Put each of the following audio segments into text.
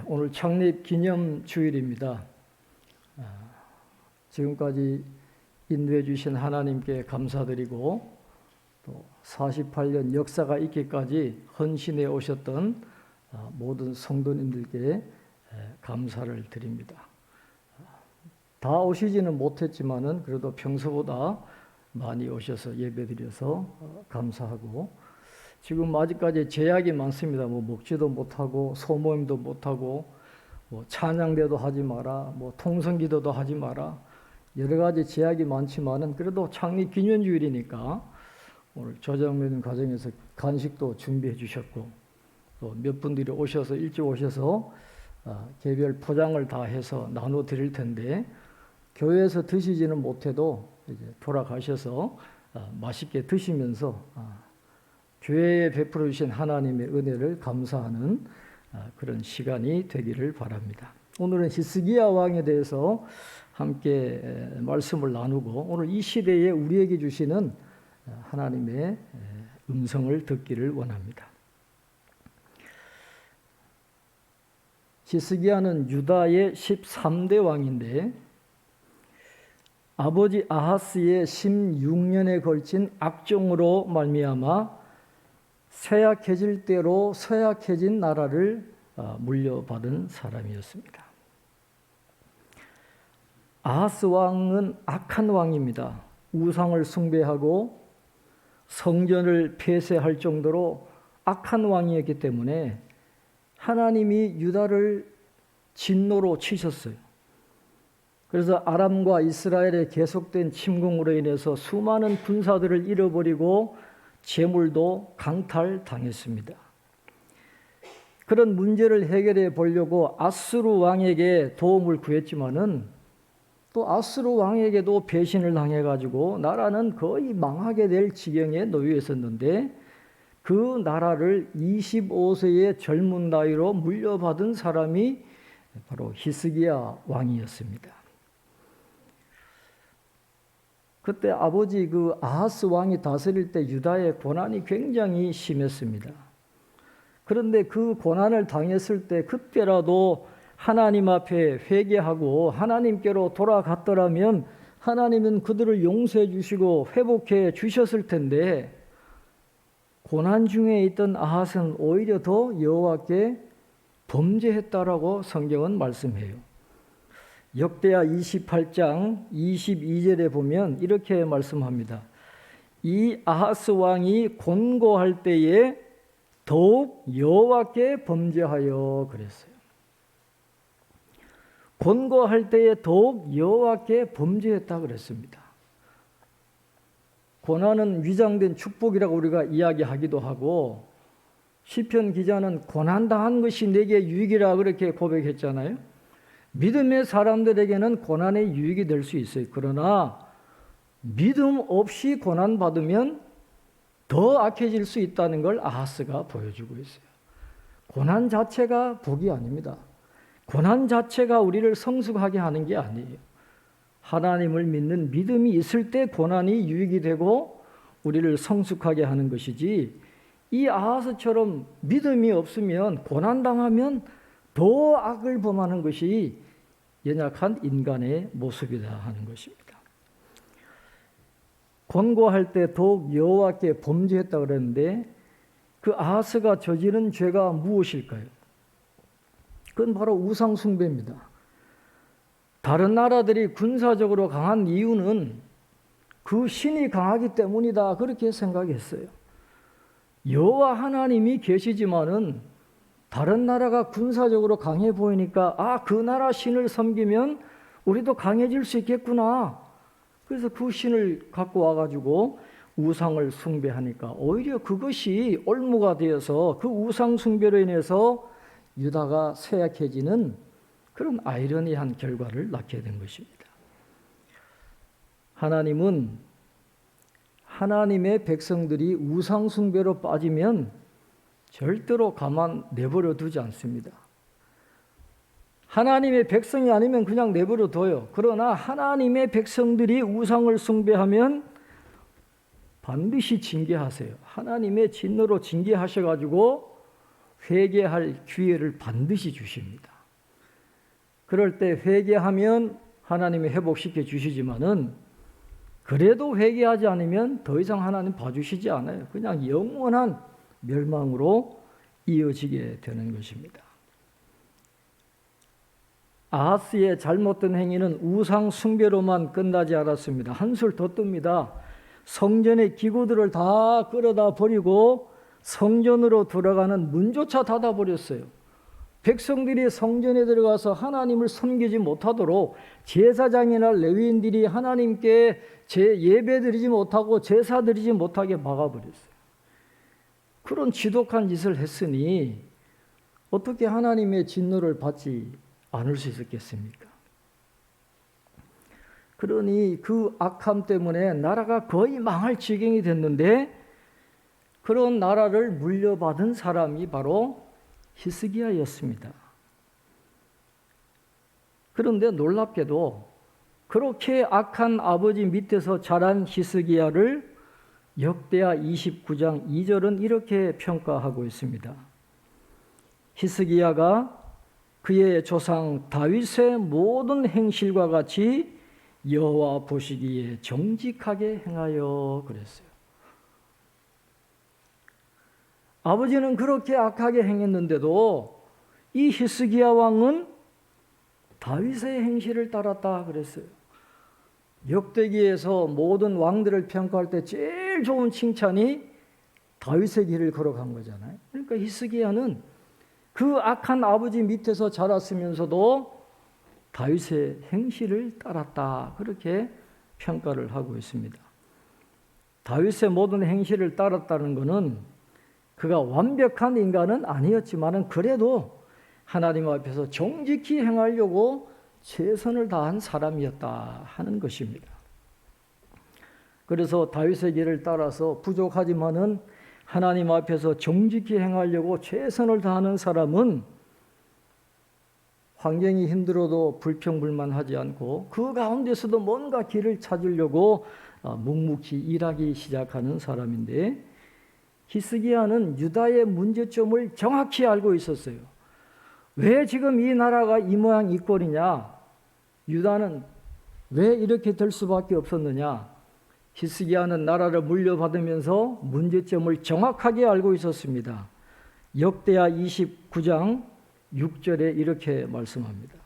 오늘 창립 기념 주일입니다. 지금까지 인도해 주신 하나님께 감사드리고 또 48년 역사가 있기까지 헌신해 오셨던 모든 성도님들께 감사를 드립니다. 다 오시지는 못했지만은 그래도 평소보다 많이 오셔서 예배드려서 감사하고, 지금 아직까지 제약이 많습니다. 먹지도 못하고 소모임도 못하고 찬양대도 하지 마라, 통성기도도 하지 마라, 여러 가지 제약이 많지만은 그래도 창립 기념주일이니까 오늘 조정면 가정에서 간식도 준비해 주셨고, 또 몇 분들이 오셔서 일찍 오셔서 개별 포장을 다 해서 나눠 드릴 텐데, 교회에서 드시지는 못해도 이제 돌아가셔서 맛있게 드시면서 교회에 베풀어 주신 하나님의 은혜를 감사하는 그런 시간이 되기를 바랍니다. 오늘은 히스기야 왕에 대해서 함께 말씀을 나누고, 오늘 이 시대에 우리에게 주시는 하나님의 음성을 듣기를 원합니다. 히스기야는 유다의 13대 왕인데, 아버지 아하스의 16년에 걸친 악종으로 말미암아 쇠약해질 대로 쇠약해진 나라를 물려받은 사람이었습니다. 아하스 왕은 악한 왕입니다. 우상을 숭배하고 성전을 폐쇄할 정도로 악한 왕이었기 때문에 하나님이 유다를 진노로 치셨어요. 그래서 아람과 이스라엘의 계속된 침공으로 인해서 수많은 군사들을 잃어버리고 재물도 강탈당했습니다. 그런 문제를 해결해 보려고 아수르 왕에게 도움을 구했지만은 또 아수르 왕에게도 배신을 당해가지고 나라는 거의 망하게 될 지경에 놓여 있었는데, 그 나라를 25세의 젊은 나이로 물려받은 사람이 바로 히스기야 왕이었습니다. 그때 아버지 아하스 왕이 다스릴 때 유다의 고난이 굉장히 심했습니다. 그런데 그 고난을 당했을 때 그때라도 하나님 앞에 회개하고 하나님께로 돌아갔더라면 하나님은 그들을 용서해 주시고 회복해 주셨을 텐데, 고난 중에 있던 아하스는 오히려 더 여호와께 범죄했다라고 성경은 말씀해요. 역대하 28장 22절에 보면 이렇게 말씀합니다. 이 아하스 왕이 곤고할 때에 더욱 여호와께 범죄하여 그랬어요. 곤고할 때에 더욱 여호와께 범죄했다 그랬습니다. 고난은 위장된 축복이라고 우리가 이야기하기도 하고, 시편 기자는 고난당한 것이 내게 유익이라 그렇게 고백했잖아요. 믿음의 사람들에게는 고난의 유익이 될 수 있어요. 그러나 믿음 없이 고난받으면 더 악해질 수 있다는 걸 아하스가 보여주고 있어요. 고난 자체가 복이 아닙니다. 고난 자체가 우리를 성숙하게 하는 게 아니에요. 하나님을 믿는 믿음이 있을 때 고난이 유익이 되고 우리를 성숙하게 하는 것이지, 이 아하스처럼 믿음이 없으면 고난당하면 더 악을 범하는 것이 연약한 인간의 모습이다 하는 것입니다. 곤고할 때 더욱 여호와께 범죄했다 그랬는데, 그 아하스가 저지른 죄가 무엇일까요? 그건 바로 우상 숭배입니다. 다른 나라들이 군사적으로 강한 이유는 그 신이 강하기 때문이다 그렇게 생각했어요. 여호와 하나님이 계시지만은 다른 나라가 군사적으로 강해 보이니까 그 나라 신을 섬기면 우리도 강해질 수 있겠구나. 그래서 그 신을 갖고 와가지고 우상을 숭배하니까 오히려 그것이 올무가 되어서 그 우상 숭배로 인해서 유다가 쇠약해지는 그런 아이러니한 결과를 낳게 된 것입니다. 하나님은 하나님의 백성들이 우상 숭배로 빠지면 절대로 가만 내버려 두지 않습니다. 하나님의 백성이 아니면 그냥 내버려 둬요. 그러나 하나님의 백성들이 우상을 숭배하면 반드시 징계하세요. 하나님의 진노로 징계하셔가지고 회개할 기회를 반드시 주십니다. 그럴 때 회개하면 하나님이 회복시켜 주시지만은 그래도 회개하지 않으면 더 이상 하나님 봐주시지 않아요. 그냥 영원한 멸망으로 이어지게 되는 것입니다. 아하스의 잘못된 행위는 우상 숭배로만 끝나지 않았습니다. 한술 더 뜹니다. 성전의 기구들을 다 끌어다 버리고 성전으로 들어가는 문조차 닫아버렸어요. 백성들이 성전에 들어가서 하나님을 섬기지 못하도록 제사장이나 레위인들이 하나님께 예배 드리지 못하고 제사 드리지 못하게 막아버렸어요. 그런 지독한 짓을 했으니 어떻게 하나님의 진노를 받지 않을 수 있었겠습니까? 그러니 그 악함 때문에 나라가 거의 망할 지경이 됐는데 그런 나라를 물려받은 사람이 바로 히스기야였습니다. 그런데 놀랍게도 그렇게 악한 아버지 밑에서 자란 히스기야를 역대하 29장 2절은 이렇게 평가하고 있습니다. 히스기야가 그의 조상 다윗의 모든 행실과 같이 여호와 보시기에 정직하게 행하여 그랬어요. 아버지는 그렇게 악하게 행했는데도 이 히스기야 왕은 다윗의 행실을 따랐다 그랬어요. 역대기에서 모든 왕들을 평가할 때 제일 좋은 칭찬이 다윗의 길을 걸어간 거잖아요. 그러니까 히스기야는 그 악한 아버지 밑에서 자랐으면서도 다윗의 행실을 따랐다 그렇게 평가를 하고 있습니다. 다윗의 모든 행실을 따랐다는 것은 그가 완벽한 인간은 아니었지만 그래도 하나님 앞에서 정직히 행하려고 최선을 다한 사람이었다 하는 것입니다. 그래서 다윗의 길을 따라서 부족하지만은 하나님 앞에서 정직히 행하려고 최선을 다하는 사람은 환경이 힘들어도 불평불만하지 않고 그 가운데서도 뭔가 길을 찾으려고 묵묵히 일하기 시작하는 사람인데 히스기야는 유다의 문제점을 정확히 알고 있었어요. 왜 지금 이 나라가 이 모양 이 꼴이냐? 유다는 왜 이렇게 될 수밖에 없었느냐? 히스기야는 나라를 물려받으면서 문제점을 정확하게 알고 있었습니다. 역대하 29장 6절에 이렇게 말씀합니다.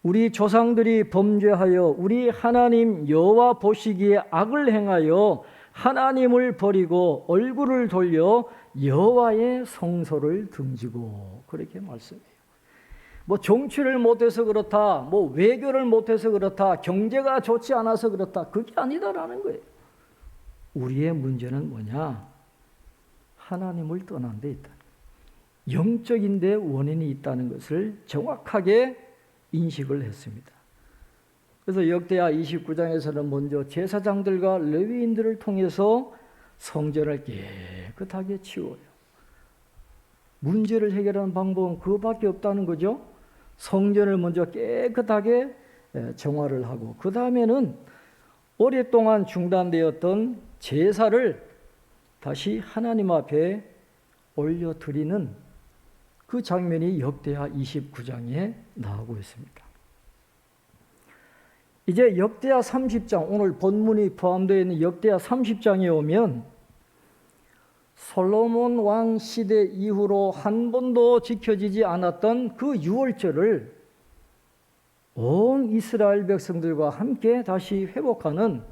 우리 조상들이 범죄하여 우리 하나님 여호와 보시기에 악을 행하여 하나님을 버리고 얼굴을 돌려 여호와의 성소를 등지고 그렇게 말씀해요. 뭐 정치를 못해서 그렇다, 뭐 외교를 못해서 그렇다, 경제가 좋지 않아서 그렇다, 그게 아니다라는 거예요. 우리의 문제는 뭐냐? 하나님을 떠난 데 있다. 영적인 데 원인이 있다는 것을 정확하게 인식을 했습니다. 그래서 역대하 29장에서는 먼저 제사장들과 레위인들을 통해서 성전을 깨끗하게 치워요. 문제를 해결하는 방법은 그거밖에 없다는 거죠. 성전을 먼저 깨끗하게 정화를 하고 그 다음에는 오랫동안 중단되었던 제사를 다시 하나님 앞에 올려드리는 그 장면이 역대하 29장에 나오고 있습니다. 이제 역대하 30장, 오늘 본문이 포함되어 있는 역대하 30장에 오면 솔로몬 왕 시대 이후로 한 번도 지켜지지 않았던 그 유월절을 온 이스라엘 백성들과 함께 다시 회복하는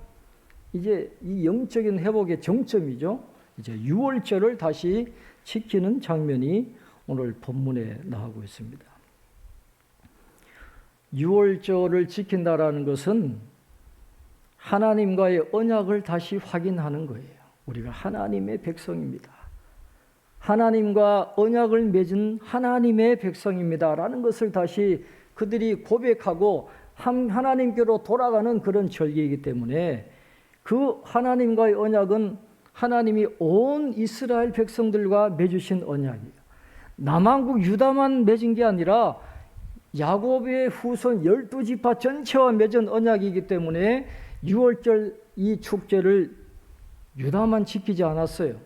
이제 이 영적인 회복의 정점이죠. 이제 유월절을 다시 지키는 장면이 오늘 본문에 나오고 있습니다. 유월절을 지킨다라는 것은 하나님과의 언약을 다시 확인하는 거예요. 우리가 하나님의 백성입니다. 하나님과 언약을 맺은 하나님의 백성입니다라는 것을 다시 그들이 고백하고 하나님께로 돌아가는 그런 절기이기 때문에 그 하나님과의 언약은 하나님이 온 이스라엘 백성들과 맺으신 언약이에요. 남한국 유다만 맺은 게 아니라 야곱의 후손 12지파 전체와 맺은 언약이기 때문에 유월절 이 축제를 유다만 지키지 않았어요.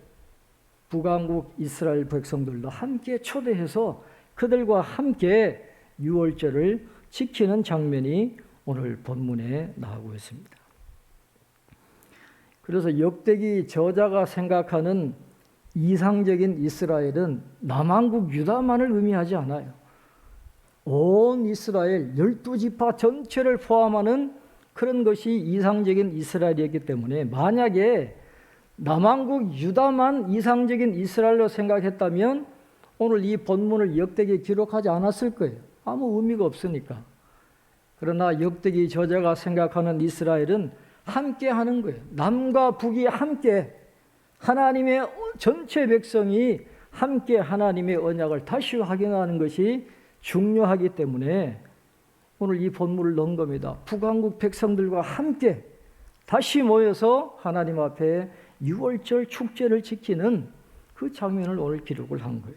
북왕국 이스라엘 백성들도 함께 초대해서 그들과 함께 유월절을 지키는 장면이 오늘 본문에 나오고 있습니다. 그래서 역대기 저자가 생각하는 이상적인 이스라엘은 남왕국 유다만을 의미하지 않아요. 온 이스라엘 12지파 전체를 포함하는 그런 것이 이상적인 이스라엘이었기 때문에 만약에 남왕국 유다만 이상적인 이스라엘로 생각했다면 오늘 이 본문을 역대기에 기록하지 않았을 거예요. 아무 의미가 없으니까. 그러나 역대기 저자가 생각하는 이스라엘은 함께 하는 거예요. 남과 북이 함께 하나님의 전체 백성이 함께 하나님의 언약을 다시 확인하는 것이 중요하기 때문에 오늘 이 본문을 넣은 겁니다. 북왕국 백성들과 함께 다시 모여서 하나님 앞에 유월절 축제를 지키는 그 장면을 오늘 기록을 한 거예요.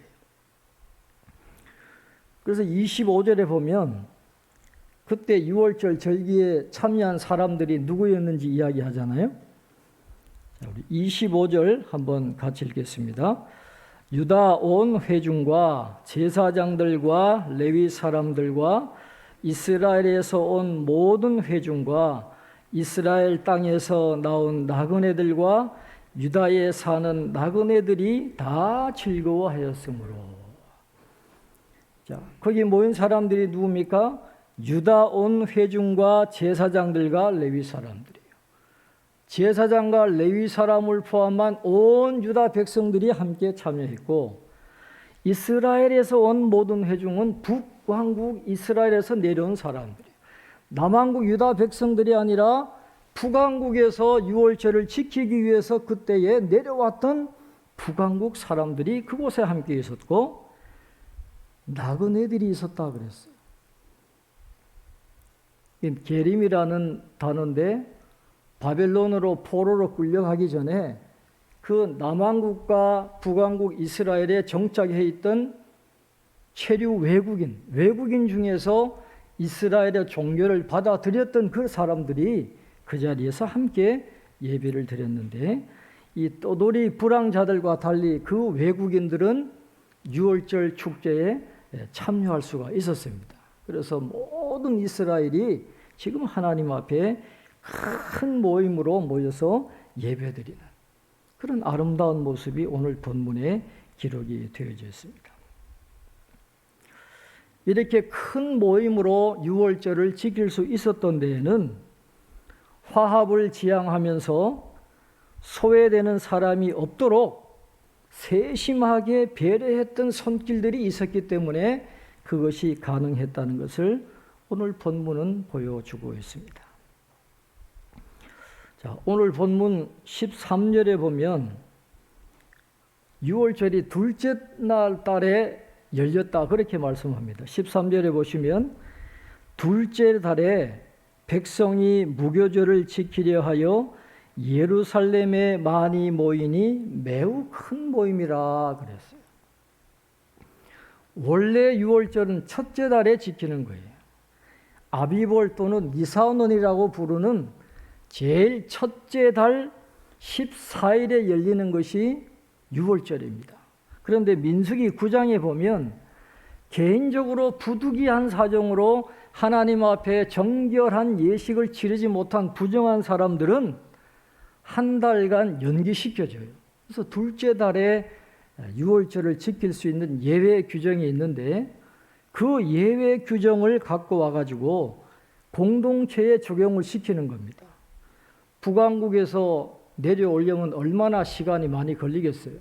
그래서 25절에 보면 그때 유월절 절기에 참여한 사람들이 누구였는지 이야기하잖아요. 자, 우리 25절 한번 같이 읽겠습니다. 유다 온 회중과 제사장들과 레위 사람들과 이스라엘에서 온 모든 회중과 이스라엘 땅에서 나온 나그네들과 유다에 사는 나그네들이 다 즐거워하였으므로. 자, 거기 모인 사람들이 누굽니까? 유다 온 회중과 제사장들과 레위 사람들이에요. 제사장과 레위 사람을 포함한 온 유다 백성들이 함께 참여했고, 이스라엘에서 온 모든 회중은 북왕국 이스라엘에서 내려온 사람들이에요. 남왕국 유다 백성들이 아니라 북왕국에서 유월절을 지키기 위해서 그때에 내려왔던 북왕국 사람들이 그곳에 함께 있었고, 나그네들이 있었다 그랬어요. 게림이라는 단어인데 바벨론으로 포로로 끌려가기 전에 그 남왕국과 북왕국 이스라엘에 정착해 있던 체류 외국인 중에서 이스라엘의 종교를 받아들였던 그 사람들이 그 자리에서 함께 예배를 드렸는데, 이 떠돌이 불황자들과 달리 그 외국인들은 유월절 축제에 참여할 수가 있었습니다. 그래서 모든 이스라엘이 지금 하나님 앞에 큰 모임으로 모여서 예배드리는 그런 아름다운 모습이 오늘 본문에 기록이 되어져 있습니다. 이렇게 큰 모임으로 유월절을 지킬 수 있었던 데에는 화합을 지향하면서 소외되는 사람이 없도록 세심하게 배려했던 손길들이 있었기 때문에 그것이 가능했다는 것을 오늘 본문은 보여주고 있습니다. 자, 오늘 본문 13절에 보면 유월절이 둘째 날 달에 열렸다 그렇게 말씀합니다. 13절에 보시면 둘째 달에 백성이 무교절을 지키려 하여 예루살렘에 많이 모이니 매우 큰 모임이라 그랬어요. 원래 유월절은 첫째 달에 지키는 거예요. 아비볼 또는 니사온이라고 부르는 제일 첫째 달 14일에 열리는 것이 유월절입니다. 그런데 민수기 9장에 보면 개인적으로 부득이한 사정으로 하나님 앞에 정결한 예식을 치르지 못한 부정한 사람들은 한 달간 연기시켜줘요. 그래서 둘째 달에 유월절을 지킬 수 있는 예외 규정이 있는데 그 예외 규정을 갖고 와가지고 공동체에 적용을 시키는 겁니다. 북왕국에서 내려오려면 얼마나 시간이 많이 걸리겠어요.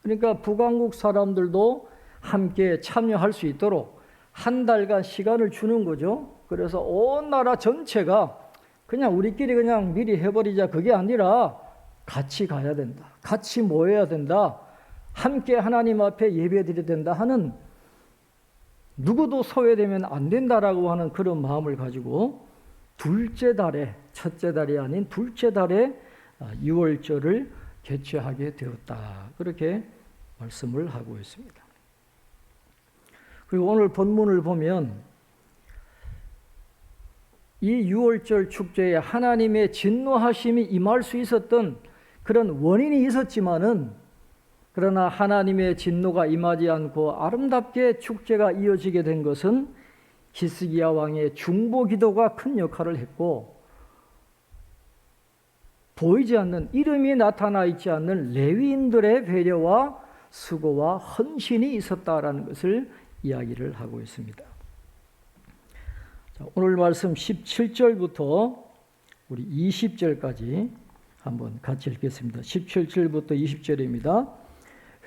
그러니까 북왕국 사람들도 함께 참여할 수 있도록 한 달간 시간을 주는 거죠. 그래서 온 나라 전체가 그냥 우리끼리 그냥 미리 해버리자 그게 아니라 같이 가야 된다. 같이 모여야 된다. 함께 하나님 앞에 예배드려야 된다 하는, 누구도 소외되면 안 된다라고 하는 그런 마음을 가지고 둘째 달에, 첫째 달이 아닌 둘째 달에 유월절을 개최하게 되었다. 그렇게 말씀을 하고 있습니다. 그리고 오늘 본문을 보면 이 유월절 축제에 하나님의 진노하심이 임할 수 있었던 그런 원인이 있었지만은 그러나 하나님의 진노가 임하지 않고 아름답게 축제가 이어지게 된 것은 히스기야 왕의 중보 기도가 큰 역할을 했고, 보이지 않는, 이름이 나타나 있지 않는 레위인들의 배려와 수고와 헌신이 있었다라는 것을 이야기를 하고 있습니다. 자, 오늘 말씀 17절부터 우리 20절까지 한번 같이 읽겠습니다. 17절부터 20절입니다.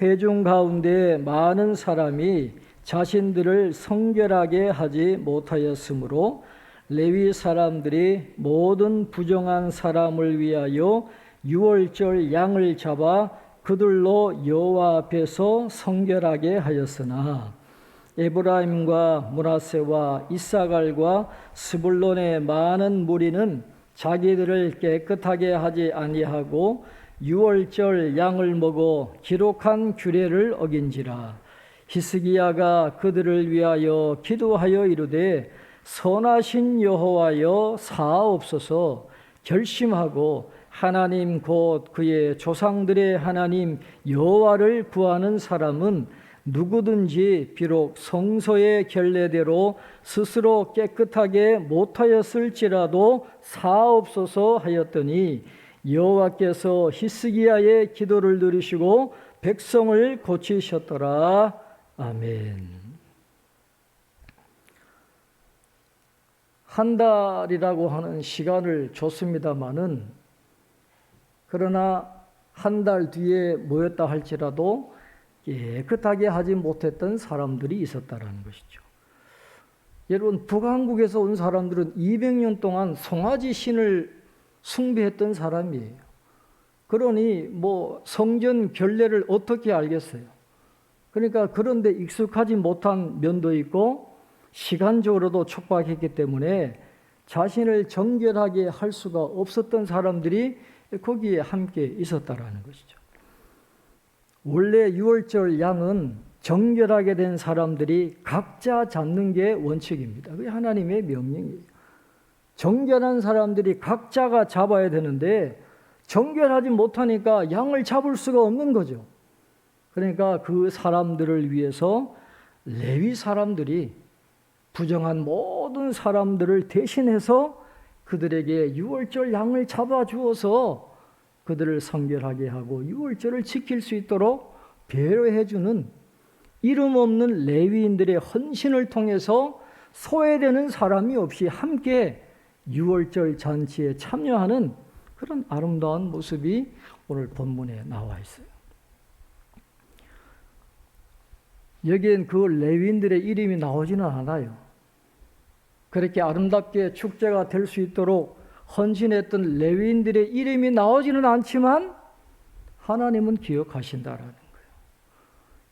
회중 가운데 많은 사람이 자신들을 성결하게 하지 못하였으므로 레위 사람들이 모든 부정한 사람을 위하여 유월절 양을 잡아 그들로 여호와 앞에서 성결하게 하였으나 에브라임과 므낫세와 이사갈과 스불론의 많은 무리는 자기들을 깨끗하게 하지 아니하고 유월절 양을 먹어 기록한 규례를 어긴지라. 히스기야가 그들을 위하여 기도하여 이르되 선하신 여호와여 사하옵소서. 결심하고 하나님 곧 그의 조상들의 하나님 여호와를 구하는 사람은 누구든지 비록 성소의 결례대로 스스로 깨끗하게 못하였을지라도 사하옵소서 하였더니 여호와께서 히스기야의 기도를 들으시고 백성을 고치셨더라. 아멘. 한 달이라고 하는 시간을 줬습니다마는, 그러나 한 달 뒤에 모였다 할지라도 깨끗하게 하지 못했던 사람들이 있었다라는 것이죠. 여러분, 북한국에서 온 사람들은 200년 동안 송아지 신을 숭배했던 사람이에요. 그러니 성전 결례를 어떻게 알겠어요? 그러니까 그런데 익숙하지 못한 면도 있고 시간적으로도 촉박했기 때문에 자신을 정결하게 할 수가 없었던 사람들이 거기에 함께 있었다라는 것이죠. 원래 유월절 양은 정결하게 된 사람들이 각자 잡는 게 원칙입니다. 그게 하나님의 명령이에요. 정결한 사람들이 각자가 잡아야 되는데 정결하지 못하니까 양을 잡을 수가 없는 거죠. 그러니까 그 사람들을 위해서 레위 사람들이 부정한 모든 사람들을 대신해서 그들에게 유월절 양을 잡아주어서 그들을 성결하게 하고 유월절을 지킬 수 있도록 배려해주는 이름 없는 레위인들의 헌신을 통해서 소외되는 사람이 없이 함께 유월절 잔치에 참여하는 그런 아름다운 모습이 오늘 본문에 나와 있어요. 여기엔 그 레위인들의 이름이 나오지는 않아요. 그렇게 아름답게 축제가 될 수 있도록 헌신했던 레위인들의 이름이 나오지는 않지만 하나님은 기억하신다라는 거예요.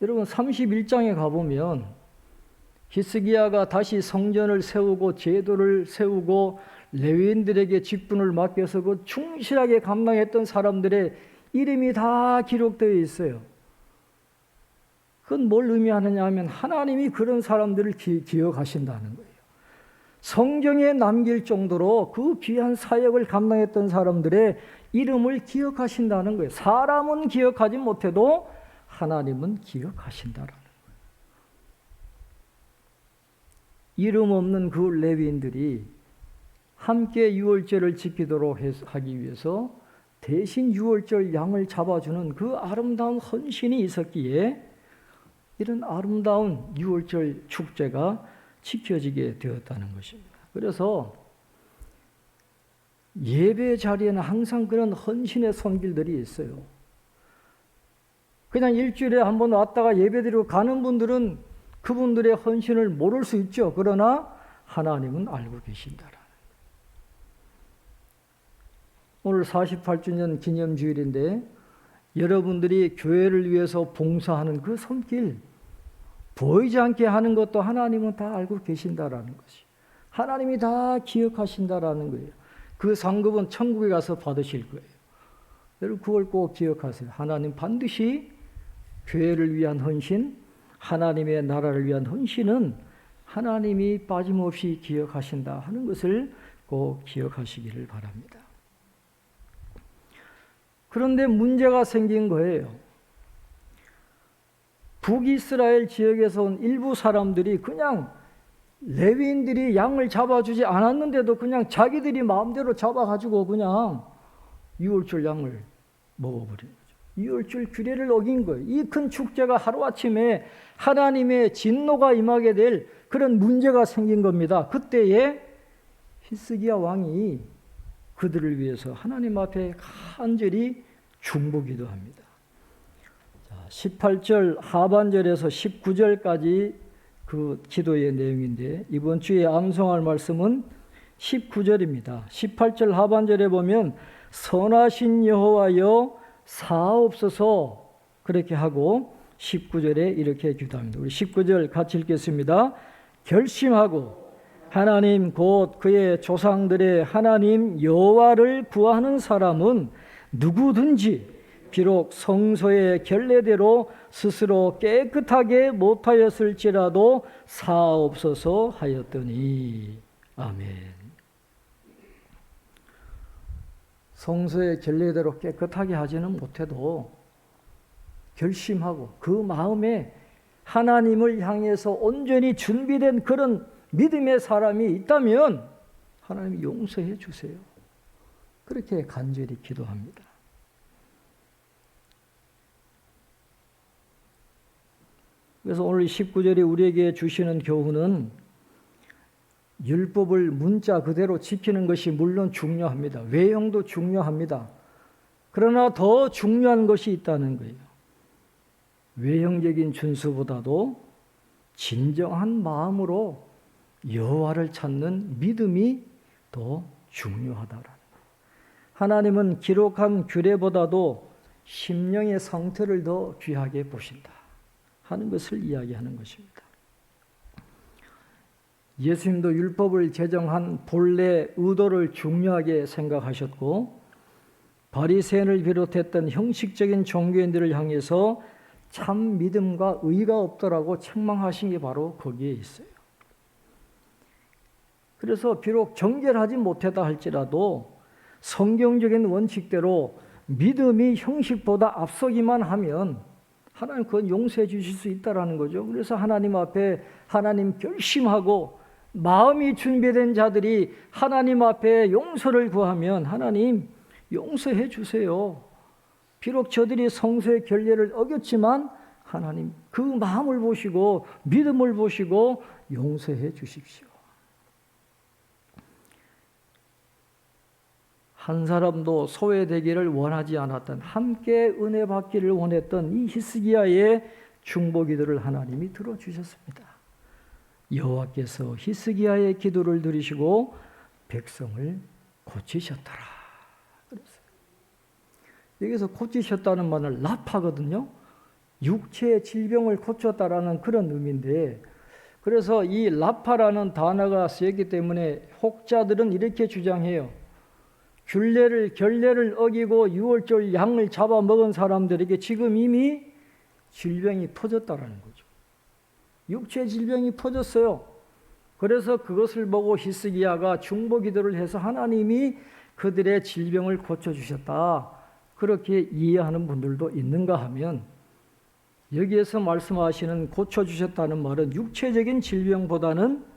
여러분, 31장에 가보면 히스기야가 다시 성전을 세우고 제도를 세우고 레위인들에게 직분을 맡겨서 그 충실하게 감당했던 사람들의 이름이 다 기록되어 있어요. 그건 뭘 의미하느냐 하면 하나님이 그런 사람들을 기억하신다는 거예요. 성경에 남길 정도로 그 귀한 사역을 감당했던 사람들의 이름을 기억하신다는 거예요. 사람은 기억하지 못해도 하나님은 기억하신다라는 거예요. 이름 없는 그 레위인들이 함께 유월절을 지키도록 하기 위해서 대신 유월절 양을 잡아주는 그 아름다운 헌신이 있었기에 이런 아름다운 유월절 축제가 지켜지게 되었다는 것입니다. 그래서 예배 자리에는 항상 그런 헌신의 손길들이 있어요. 그냥 일주일에 한 번 왔다가 예배드리고 가는 분들은 그분들의 헌신을 모를 수 있죠. 그러나 하나님은 알고 계신다라는 거예요. 오늘 48주년 기념주일인데 여러분들이 교회를 위해서 봉사하는 그 손길, 보이지 않게 하는 것도 하나님은 다 알고 계신다라는 것이, 하나님이 다 기억하신다라는 거예요. 그 상급은 천국에 가서 받으실 거예요. 여러분, 그걸 꼭 기억하세요. 하나님 반드시 교회를 위한 헌신, 하나님의 나라를 위한 헌신은 하나님이 빠짐없이 기억하신다 하는 것을 꼭 기억하시기를 바랍니다. 그런데 문제가 생긴 거예요. 북이스라엘 지역에서 온 일부 사람들이 그냥 레위인들이 양을 잡아주지 않았는데도 그냥 자기들이 마음대로 잡아가지고 그냥 유월절 양을 먹어버린 거죠. 유월절 규례를 어긴 거예요. 이 큰 축제가 하루아침에 하나님의 진노가 임하게 될 그런 문제가 생긴 겁니다. 그때에 히스기야 왕이 그들을 위해서 하나님 앞에 간절히 중보기도 합니다. 18절 하반절에서 19절까지 그 기도의 내용인데 이번 주에 암송할 말씀은 19절입니다. 18절 하반절에 보면 선하신 여호와여 사옵소서 그렇게 하고 19절에 이렇게 기도합니다. 우리 19절 같이 읽겠습니다. 결심하고 하나님 곧 그의 조상들의 하나님 여호와를 구하는 사람은 누구든지 비록 성소의 결례대로 스스로 깨끗하게 못하였을지라도 사옵소서 하였더니 아멘. 성소의 결례대로 깨끗하게 하지는 못해도 결심하고 그 마음에 하나님을 향해서 온전히 준비된 그런 믿음의 사람이 있다면 하나님이 용서해 주세요. 그렇게 간절히 기도합니다. 그래서 오늘 19절이 우리에게 주시는 교훈은 율법을 문자 그대로 지키는 것이 물론 중요합니다. 외형도 중요합니다. 그러나 더 중요한 것이 있다는 거예요. 외형적인 준수보다도 진정한 마음으로 여호와를 찾는 믿음이 더 중요하다라는 거예요. 하나님은 기록한 규례보다도 심령의 상태를 더 귀하게 보신다 하는 것을 이야기하는 것입니다. 예수님도 율법을 제정한 본래 의도를 중요하게 생각하셨고 바리새인을 비롯했던 형식적인 종교인들을 향해서 참 믿음과 의가 없더라고 책망하신 게 바로 거기에 있어요. 그래서 비록 정결하지 못했다 할지라도 성경적인 원칙대로 믿음이 형식보다 앞서기만 하면 하나님 그건 용서해 주실 수 있다라는 거죠. 그래서 하나님 앞에 하나님 결심하고 마음이 준비된 자들이 하나님 앞에 용서를 구하면 하나님 용서해 주세요. 비록 저들이 성소의 결례를 어겼지만 하나님 그 마음을 보시고 믿음을 보시고 용서해 주십시오. 한 사람도 소외되기를 원하지 않았던 함께 은혜 받기를 원했던 이 히스기야의 중보기도를 하나님이 들어주셨습니다. 여호와께서 히스기야의 기도를 들으시고 백성을 고치셨더라. 그랬어요. 여기서 고치셨다는 말은 라파거든요. 육체의 질병을 고쳤다라는 그런 의미인데 그래서 이 라파라는 단어가 쓰였기 때문에 혹자들은 이렇게 주장해요. 결례를 어기고 유월절 양을 잡아먹은 사람들에게 지금 이미 질병이 퍼졌다라는 거죠. 육체 질병이 퍼졌어요. 그래서 그것을 보고 히스기야가 중보기도를 해서 하나님이 그들의 질병을 고쳐주셨다. 그렇게 이해하는 분들도 있는가 하면 여기에서 말씀하시는 고쳐주셨다는 말은 육체적인 질병보다는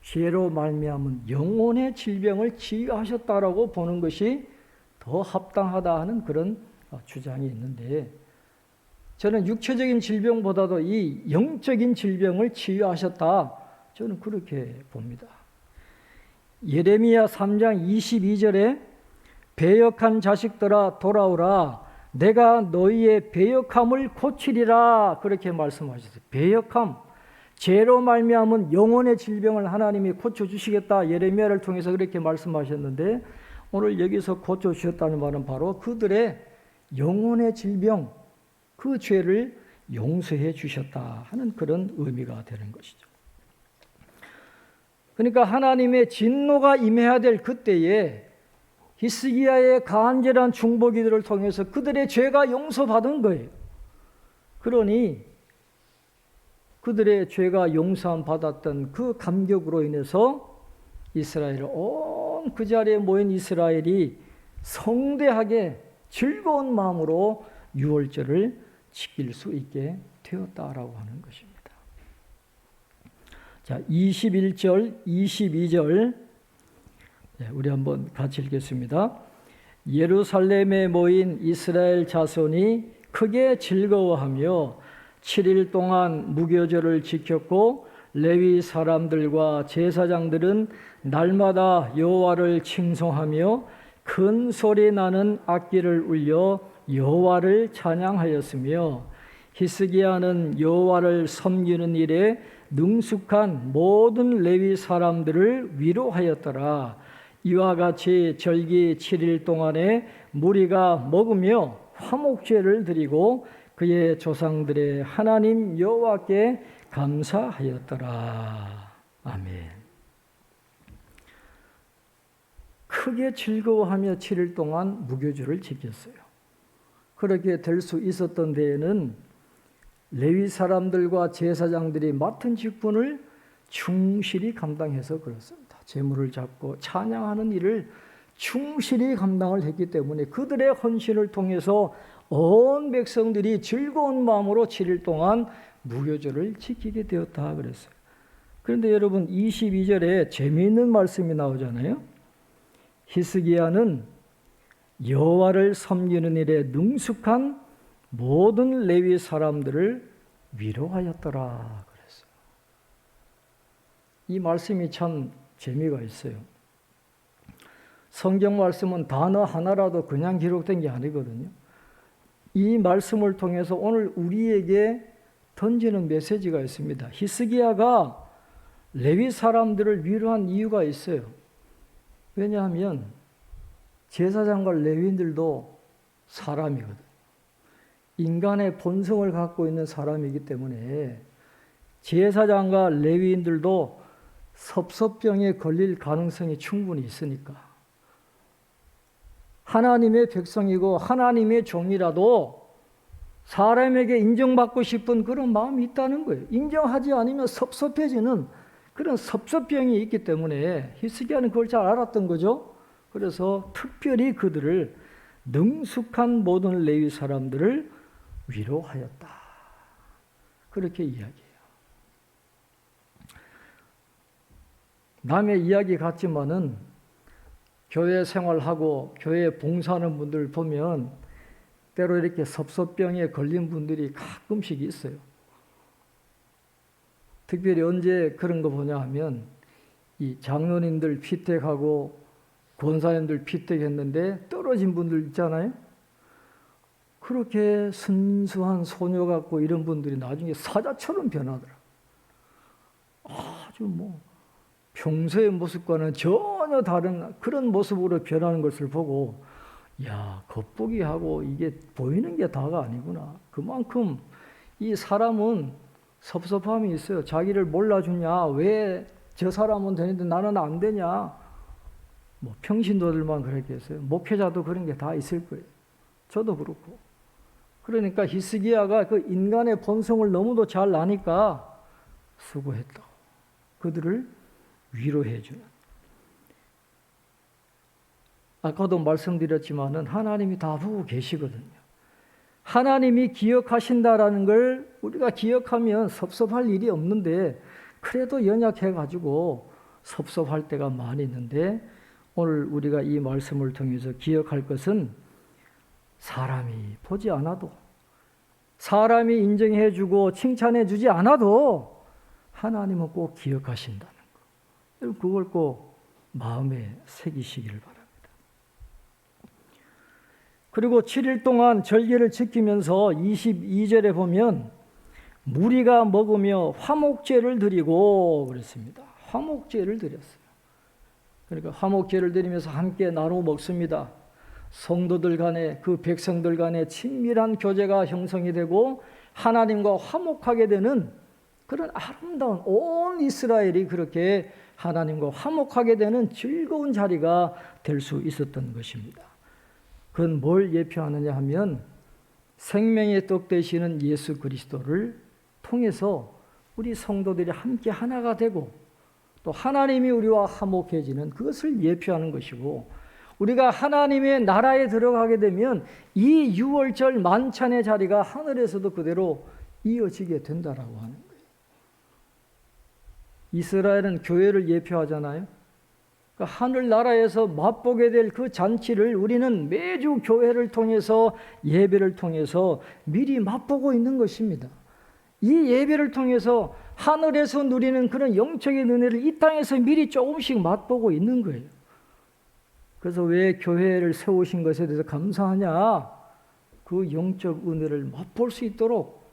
죄로 말미암은 영혼의 질병을 치유하셨다라고 보는 것이 더 합당하다 하는 그런 주장이 있는데 저는 육체적인 질병보다도 이 영적인 질병을 치유하셨다. 저는 그렇게 봅니다. 예레미야 3장 22절에 배역한 자식들아 돌아오라 내가 너희의 배역함을 고치리라 그렇게 말씀하셨어요. 배역함, 죄로 말미암은 영혼의 질병을 하나님이 고쳐주시겠다. 예레미야를 통해서 그렇게 말씀하셨는데 오늘 여기서 고쳐주셨다는 말은 바로 그들의 영혼의 질병, 그 죄를 용서해 주셨다 하는 그런 의미가 되는 것이죠. 그러니까 하나님의 진노가 임해야 될 그때에 히스기야의 간절한 중보기도를 통해서 그들의 죄가 용서받은 거예요. 그러니 그들의 죄가 용서함 받았던 그 감격으로 인해서 이스라엘 온 그 자리에 모인 이스라엘이 성대하게 즐거운 마음으로 유월절을 지킬 수 있게 되었다라고 하는 것입니다. 자, 21절, 22절 우리 한번 같이 읽겠습니다. 예루살렘에 모인 이스라엘 자손이 크게 즐거워하며 7일 동안 무교절을 지켰고 레위 사람들과 제사장들은 날마다 여호와를 칭송하며 큰 소리 나는 악기를 울려 여호와를 찬양하였으며 히스기야는 여호와를 섬기는 일에 능숙한 모든 레위 사람들을 위로하였더라. 이와 같이 절기 7일 동안에 무리가 먹으며 화목제를 드리고 그의 조상들의 하나님 여호와께 감사하였더라. 아멘. 크게 즐거워하며 7일 동안 무교절을 지켰어요. 그렇게 될 수 있었던 데에는 레위 사람들과 제사장들이 맡은 직분을 충실히 감당해서 그렇습니다. 제물을 잡고 찬양하는 일을 충실히 감당을 했기 때문에 그들의 헌신을 통해서 온 백성들이 즐거운 마음으로 7일 동안 무교절을 지키게 되었다 그랬어요. 그런데 여러분 22절에 재미있는 말씀이 나오잖아요. 히스기야는 여호와를 섬기는 일에 능숙한 모든 레위 사람들을 위로하였더라 그랬어요. 이 말씀이 참 재미가 있어요. 성경 말씀은 단어 하나라도 그냥 기록된 게 아니거든요. 이 말씀을 통해서 오늘 우리에게 던지는 메시지가 있습니다. 히스기야가 레위 사람들을 위로한 이유가 있어요. 왜냐하면 제사장과 레위인들도 사람이거든요. 인간의 본성을 갖고 있는 사람이기 때문에 제사장과 레위인들도 섭섭병에 걸릴 가능성이 충분히 있으니까 하나님의 백성이고 하나님의 종이라도 사람에게 인정받고 싶은 그런 마음이 있다는 거예요. 인정하지 않으면 섭섭해지는 그런 섭섭병이 있기 때문에 히스기야는 그걸 잘 알았던 거죠. 그래서 특별히 그들을 능숙한 모든 레위 사람들을 위로하였다. 그렇게 이야기해요. 남의 이야기 같지만은 교회 생활하고 교회 봉사하는 분들 보면 때로 이렇게 섭섭병에 걸린 분들이 가끔씩 있어요. 특별히 언제 그런 거 보냐 하면 이 장로님들 피택하고 권사님들 피택했는데 떨어진 분들 있잖아요. 그렇게 순수한 소녀 같고 이런 분들이 나중에 사자처럼 변하더라. 아주 평소의 모습과는 전혀 다른 그런 모습으로 변하는 것을 보고 야, 겉보기하고 이게 보이는 게 다가 아니구나. 그만큼 이 사람은 섭섭함이 있어요. 자기를 몰라주냐? 왜 저 사람은 되는데 나는 안 되냐? 평신도들만 그랬겠어요. 목회자도 그런 게 다 있을 거예요. 저도 그렇고. 그러니까 히스기야가 그 인간의 본성을 너무도 잘 아니까 수고했다고. 그들을 위로해 주는. 아까도 말씀드렸지만은 하나님이 다 보고 계시거든요. 하나님이 기억하신다라는 걸 우리가 기억하면 섭섭할 일이 없는데 그래도 연약해가지고 섭섭할 때가 많이 있는데 오늘 우리가 이 말씀을 통해서 기억할 것은 사람이 보지 않아도 사람이 인정해주고 칭찬해주지 않아도 하나님은 꼭 기억하신다는 거. 그걸 꼭 마음에 새기시기를 바랍니다. 그리고 7일 동안 절기를 지키면서 22절에 보면 무리가 먹으며 화목제를 드리고 그랬습니다. 화목제를 드렸어요. 그러니까 화목제를 드리면서 함께 나누어 먹습니다. 성도들 간에 그 백성들 간에 친밀한 교제가 형성이 되고 하나님과 화목하게 되는 그런 아름다운 온 이스라엘이 그렇게 하나님과 화목하게 되는 즐거운 자리가 될 수 있었던 것입니다. 그건 뭘 예표하느냐 하면 생명의 떡 되시는 예수 그리스도를 통해서 우리 성도들이 함께 하나가 되고 또 하나님이 우리와 화목해지는 그것을 예표하는 것이고 우리가 하나님의 나라에 들어가게 되면 이 유월절 만찬의 자리가 하늘에서도 그대로 이어지게 된다라고 하는 거예요. 이스라엘은 교회를 예표하잖아요. 그러니까 하늘나라에서 맛보게 될 그 잔치를 우리는 매주 교회를 통해서 예배를 통해서 미리 맛보고 있는 것입니다. 이 예배를 통해서 하늘에서 누리는 그런 영적인 은혜를 이 땅에서 미리 조금씩 맛보고 있는 거예요. 그래서 왜 교회를 세우신 것에 대해서 감사하냐? 그 영적 은혜를 맛볼 수 있도록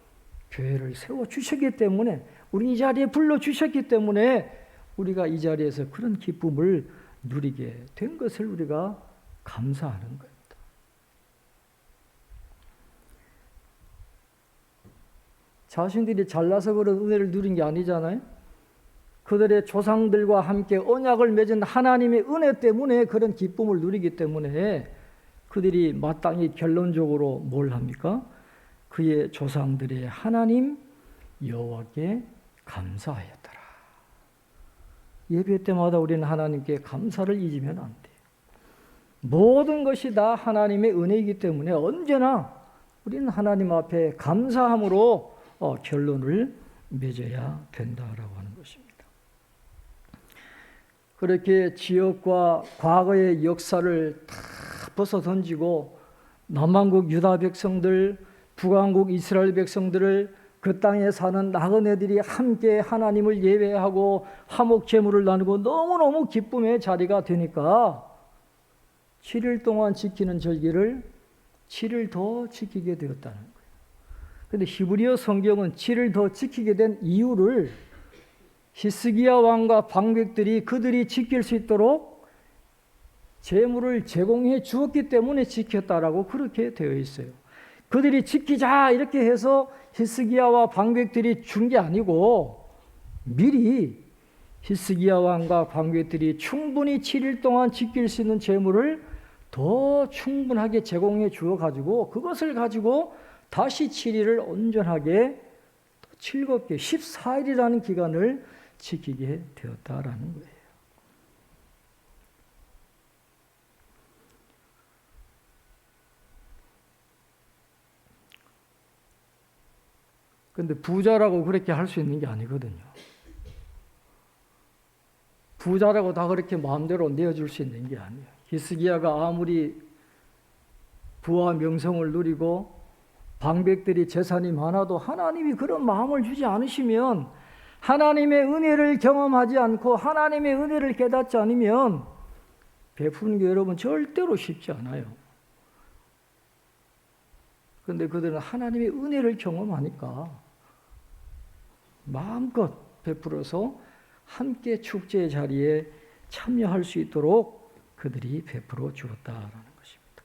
교회를 세워주셨기 때문에, 우리 이 자리에 불러주셨기 때문에 우리가 이 자리에서 그런 기쁨을 누리게 된 것을 우리가 감사하는 겁니다. 자신들이 잘나서 그런 은혜를 누린 게 아니잖아요. 그들의 조상들과 함께 언약을 맺은 하나님의 은혜 때문에 그런 기쁨을 누리기 때문에 그들이 마땅히 결론적으로 뭘 합니까? 그의 조상들의 하나님 여호와께 감사하였더라. 예배 때마다 우리는 하나님께 감사를 잊으면 안 돼요. 모든 것이 다 하나님의 은혜이기 때문에 언제나 우리는 하나님 앞에 감사함으로 결론을 맺어야 된다라고 하는 것입니다. 그렇게 지역과 과거의 역사를 다 벗어던지고 남한국 유다 백성들, 북한국 이스라엘 백성들을 그 땅에 사는 나그네들이 함께 하나님을 예배하고 화목 제물을 나누고 너무너무 기쁨의 자리가 되니까 7일 동안 지키는 절기를 7일 더 지키게 되었다는 거예요. 그런데 히브리어 성경은 7일 더 지키게 된 이유를 히스기야 왕과 방백들이 그들이 지킬 수 있도록 제물을 제공해 주었기 때문에 지켰다라고 그렇게 되어 있어요. 그들이 지키자 이렇게 해서 히스기야와 방백들이 준 게 아니고 미리 히스기야 왕과 방백들이 충분히 7일 동안 지킬 수 있는 제물을 더 충분하게 제공해 주어 가지고 그것을 가지고 다시 7일을 온전하게 즐겁게 14일이라는 기간을 지키게 되었다라는 거예요. 그런데 부자라고 그렇게 할 수 있는 게 아니거든요. 부자라고 다 그렇게 마음대로 내어줄 수 있는 게 아니에요. 히스기야가 아무리 부와 명성을 누리고 방백들이 재산이 많아도 하나님이 그런 마음을 주지 않으시면, 하나님의 은혜를 경험하지 않고 하나님의 은혜를 깨닫지 않으면 베푸는 게 여러분 절대로 쉽지 않아요. 그런데 그들은 하나님의 은혜를 경험하니까 마음껏 베풀어서 함께 축제의 자리에 참여할 수 있도록 그들이 베풀어 주었다라는 것입니다.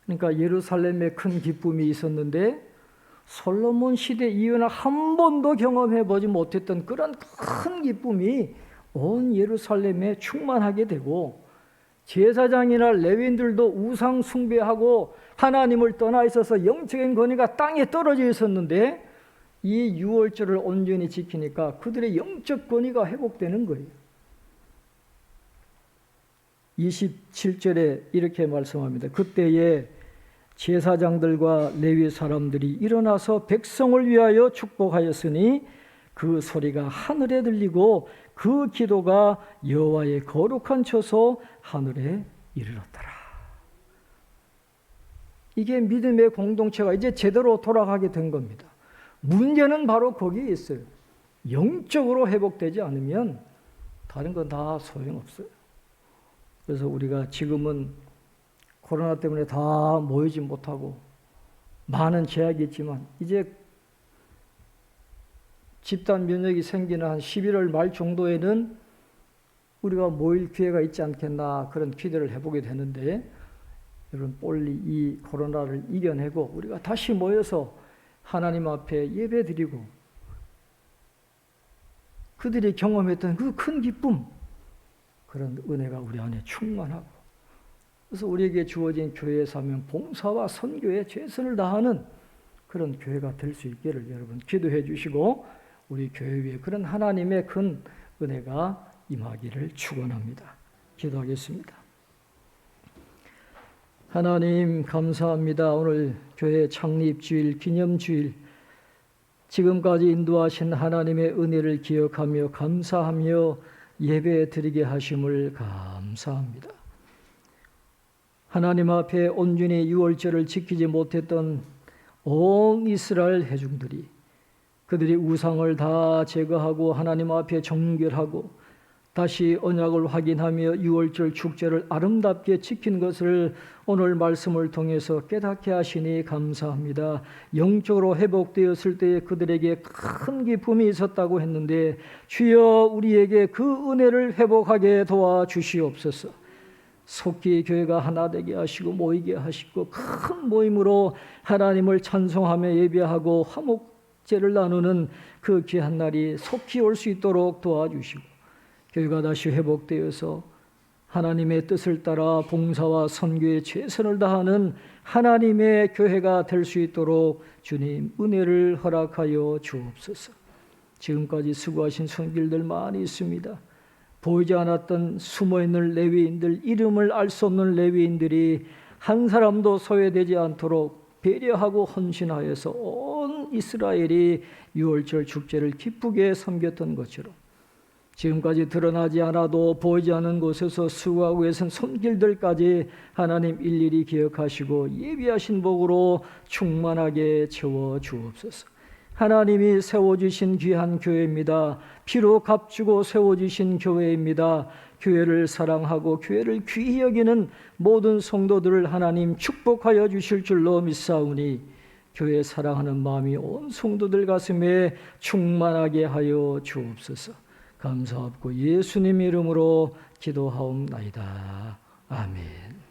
그러니까 예루살렘에 큰 기쁨이 있었는데 솔로몬 시대 이후에는 한 번도 경험해 보지 못했던 그런 큰 기쁨이 온 예루살렘에 충만하게 되고, 제사장이나 레위인들도 우상 숭배하고 하나님을 떠나 있어서 영적인 권위가 땅에 떨어져 있었는데 이 유월절을 온전히 지키니까 그들의 영적 권위가 회복되는 거예요. 27절에 이렇게 말씀합니다. 그때에 제사장들과 레위 사람들이 일어나서 백성을 위하여 축복하였으니 그 소리가 하늘에 들리고 그 기도가 여호와의 거룩한 처소 하늘에 이르렀더라. 이게 믿음의 공동체가 이제 제대로 돌아가게 된 겁니다. 문제는 바로 거기에 있어요. 영적으로 회복되지 않으면 다른 건 다 소용없어요. 그래서 우리가 지금은 코로나 때문에 다 모이지 못하고 많은 제약이 있지만 이제 집단 면역이 생기는 한 11월 말 정도에는 우리가 모일 기회가 있지 않겠나 그런 기대를 해보게 되는데, 여러분 빨리 이 코로나를 이겨내고 우리가 다시 모여서 하나님 앞에 예배드리고 그들이 경험했던 그 큰 기쁨, 그런 은혜가 우리 안에 충만하고, 그래서 우리에게 주어진 교회의 사명, 봉사와 선교에 최선을 다하는 그런 교회가 될 수 있기를 여러분 기도해 주시고 우리 교회 위에 그런 하나님의 큰 은혜가 임하기를 축원합니다. 기도하겠습니다. 하나님 감사합니다. 오늘 교회 창립주일, 기념주일 지금까지 인도하신 하나님의 은혜를 기억하며 감사하며 예배 드리게 하심을 감사합니다. 하나님 앞에 온전히 유월절을 지키지 못했던 온 이스라엘 회중들이 그들이 우상을 다 제거하고 하나님 앞에 정결하고 다시 언약을 확인하며 유월절 축제를 아름답게 지킨 것을 오늘 말씀을 통해서 깨닫게 하시니 감사합니다. 영적으로 회복되었을 때에 그들에게 큰 기쁨이 있었다고 했는데 주여 우리에게 그 은혜를 회복하게 도와주시옵소서. 속히 교회가 하나 되게 하시고 모이게 하시고 큰 모임으로 하나님을 찬송하며 예배하고 화목제를 나누는 그 귀한 날이 속히 올 수 있도록 도와주시고 교회가 다시 회복되어서 하나님의 뜻을 따라 봉사와 선교에 최선을 다하는 하나님의 교회가 될 수 있도록 주님 은혜를 허락하여 주옵소서. 지금까지 수고하신 손길들 많이 있습니다. 보이지 않았던 숨어있는 레위인들, 이름을 알 수 없는 레위인들이 한 사람도 소외되지 않도록 배려하고 헌신하여서 온 이스라엘이 유월절 축제를 기쁘게 섬겼던 것처럼 지금까지 드러나지 않아도 보이지 않는 곳에서 수고하고 계신 손길들까지 하나님 일일이 기억하시고 예비하신 복으로 충만하게 채워 주옵소서. 하나님이 세워주신 귀한 교회입니다. 피로 값주고 세워주신 교회입니다. 교회를 사랑하고 교회를 귀히 여기는 모든 성도들을 하나님 축복하여 주실 줄로 믿사오니 교회 사랑하는 마음이 온 성도들 가슴에 충만하게 하여 주옵소서. 감사하고 예수님 이름으로 기도하옵나이다. 아멘.